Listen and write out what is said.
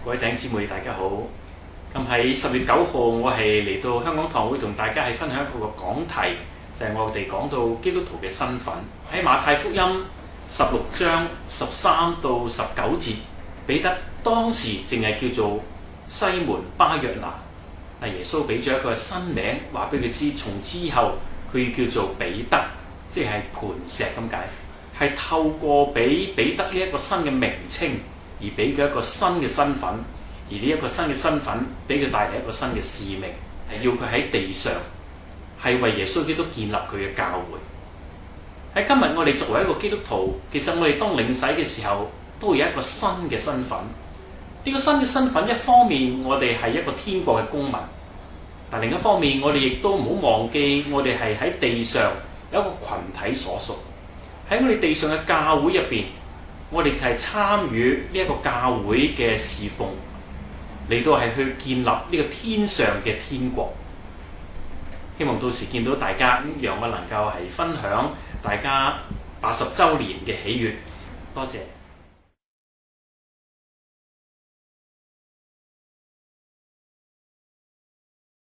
各位弟兄姊妹，大家好。咁喺10月9號，我係嚟到香港堂會同大家係分享一個講題，就係我哋講到基督徒嘅身份。喺馬太福音16章13到19節，彼得當時淨係叫做西門巴約拿，但耶穌俾咗一個新名，話俾佢知，從此以後佢要叫做彼得，即係磐石咁解。係透過俾彼得呢一個新嘅名稱，而俾佢一個新嘅身份，而呢一個新嘅身份俾佢帶嚟一個新嘅使命，係要佢喺地上係為耶穌基督建立佢嘅教會。喺今日我哋作為一個基督徒，其實我哋當領洗嘅時候，都會有一個新嘅身份。呢個新嘅身份，一方面我哋係一個天國嘅公民，但另一方面我哋亦都唔好忘記，我哋係喺地上有一個群體所屬。喺我哋地上嘅教會入邊，我哋就係參與呢一個教會嘅侍奉，嚟到係去建立呢個天上嘅天國。希望到時見到大家，讓我能夠係分享大家80週年嘅喜悅。多謝。